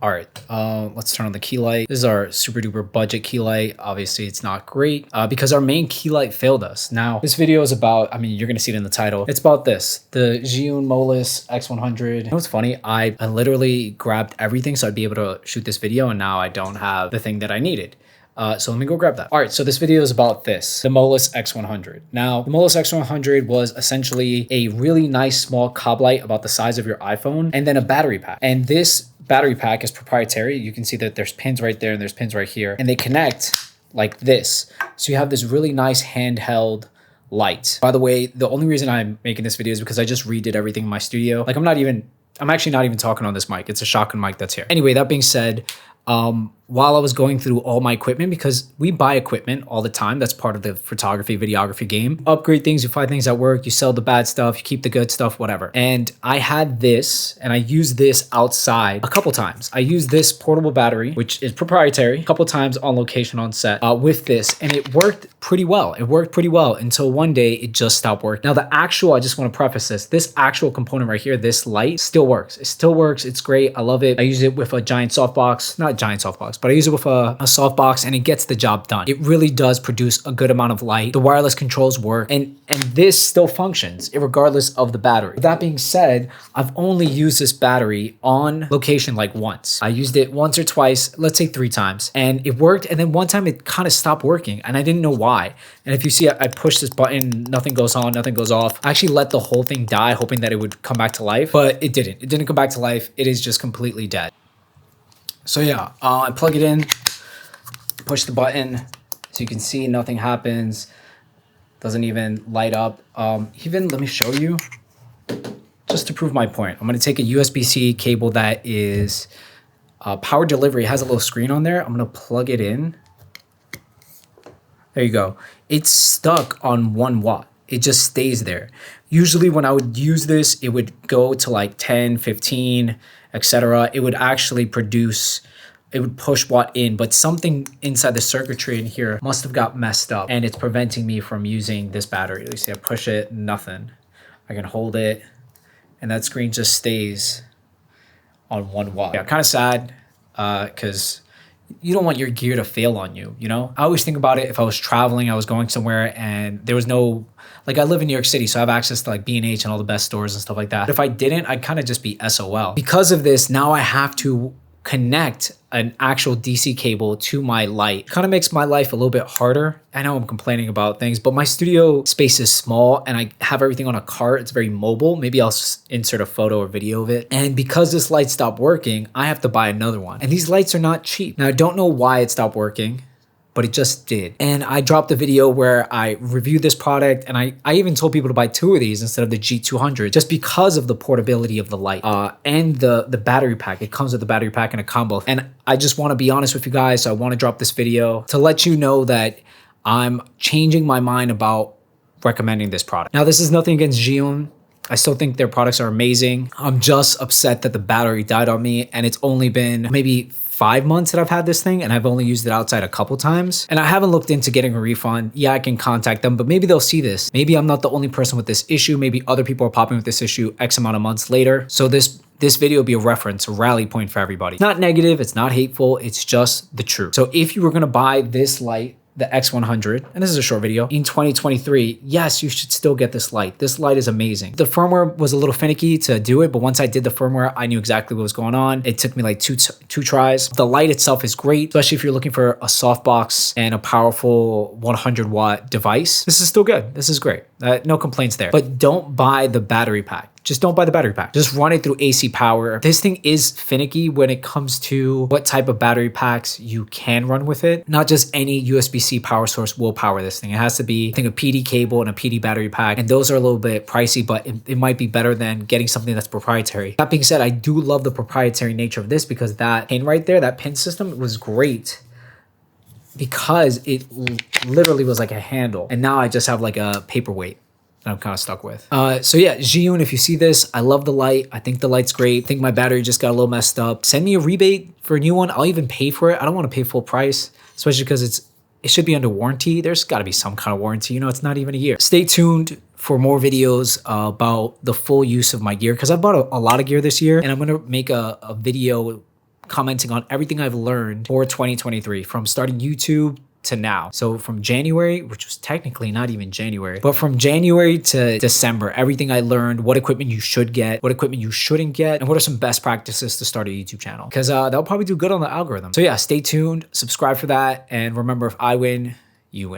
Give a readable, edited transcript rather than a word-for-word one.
All right, let's turn on the key light. This is our super duper budget key light. Obviously it's not great because our main key light failed us. Now this video is about, I mean, you're gonna see it in the title. It's about this, the Zhiyun MOLUS X100. You know what's funny? I literally grabbed everything so I'd be able to shoot this video, and now I don't have the thing that I needed. So let me go grab that. All right, so this video is about this, the MOLUS X100. Now, the MOLUS X100 was essentially a really nice small cob light about the size of your iPhone, and then a battery pack. And this battery pack is proprietary. You can see that there's pins right there and there's pins right here, and they connect like this. So you have this really nice handheld light. By the way, the only reason I'm making this video is because I just redid everything in my studio. Like I'm actually not even talking on this mic. It's a shotgun mic that's here. Anyway, that being said, while I was going through all my equipment, because we buy equipment all the time, that's part of the photography, videography game. Upgrade things, you find things that work, you sell the bad stuff, you keep the good stuff, whatever. And I had this, and I used this outside a couple times. I used this portable battery, which is proprietary, a couple times on location on set with this, and it worked pretty well. It worked pretty well until one day it just stopped working. Now the actual, I just want to preface this actual component right here, this light still works. It still works. It's great. I love it. I use it with a giant softbox, not giant softbox, but I use it with a softbox, and it gets the job done. It really does produce a good amount of light. The wireless controls work, and this still functions regardless of the battery. With that being said, I've only used this battery on location like once. I used it once or twice, let's say 3 times, and it worked. And then one time it kind of stopped working, and I didn't know why. And if you see, I push this button, nothing goes on, nothing goes off. I actually let the whole thing die, hoping that it would come back to life, but it didn't. It didn't come back to life. It is just completely dead. So yeah, I plug it in, push the button, so you can see nothing happens. Doesn't even light up. Even, let me show you, just to prove my point. I'm gonna take a USB-C cable that is power delivery. It has a little screen on there. I'm gonna plug it in. There you go. It's stuck on 1 watt. It just stays there. Usually when I would use this, it would go to like 10, 15, etc. It would actually produce, it would push watt in, but something inside the circuitry in here must have got messed up, and it's preventing me from using this battery. You see, I push it, nothing. I can hold it, and that screen just stays on 1 watt. Yeah, kind of sad, because you don't want your gear to fail on you, you know? I always think about it if I was traveling, I was going somewhere and there was no, like I live in New York City, so I have access to like B&H and all the best stores and stuff like that. But if I didn't, I'd kind of just be SOL. Because of this, now I have to connect an actual DC cable to my light. Kind of makes my life a little bit harder. I know I'm complaining about things, but my studio space is small and I have everything on a cart. It's very mobile. Maybe I'll insert a photo or video of it. And because this light stopped working, I have to buy another one. And these lights are not cheap. Now, I don't know why it stopped working, but it just did. And I dropped a video where I reviewed this product, and I even told people to buy 2 of these instead of the G200 just because of the portability of the light and the battery pack. It comes with the battery pack and a combo. And I just want to be honest with you guys. So I want to drop this video to let you know that I'm changing my mind about recommending this product. Now, this is nothing against Zhiyun. I still think their products are amazing. I'm just upset that the battery died on me, and it's only been maybe 5 months that I've had this thing, and I've only used it outside a couple times. And I haven't looked into getting a refund. Yeah, I can contact them, but maybe they'll see this. Maybe I'm not the only person with this issue. Maybe other people are popping with this issue X amount of months later. So this video will be a reference, a rally point for everybody. It's not negative, it's not hateful, it's just the truth. So if you were gonna buy this light, the X100, and this is a short video, in 2023, yes, you should still get this light. This light is amazing. The firmware was a little finicky to do it, but once I did the firmware, I knew exactly what was going on. It took me like two tries. The light itself is great, especially if you're looking for a softbox and a powerful 100 watt device. This is still good. This is great. No complaints there. But don't buy the battery pack. Just don't buy the battery pack. Just run it through AC power. This thing is finicky when it comes to what type of battery packs you can run with it. Not just any USB-C power source will power this thing. It has to be, I think, a PD cable and a PD battery pack. And those are a little bit pricey, but it might be better than getting something that's proprietary. That being said, I do love the proprietary nature of this because that pin right there, that pin system was great because it literally was like a handle. And now I just have like a paperweight that I'm kind of stuck with. So yeah, Zhiyun, if you see this, I love the light. I think the light's great. I think my battery just got a little messed up. Send me a rebate for a new one. I'll even pay for it. I don't want to pay full price, especially because it should be under warranty. There's got to be some kind of warranty. You know, it's not even a year. Stay tuned for more videos about the full use of my gear because I bought a lot of gear this year, and I'm going to make a video commenting on everything I've learned for 2023 from starting YouTube to now. So from January, which was technically not even January, but from January to December, everything I learned, what equipment you should get, what equipment you shouldn't get, and what are some best practices to start a YouTube channel. Because that'll probably do good on the algorithm. So yeah, stay tuned, subscribe for that, and remember, if I win, you win.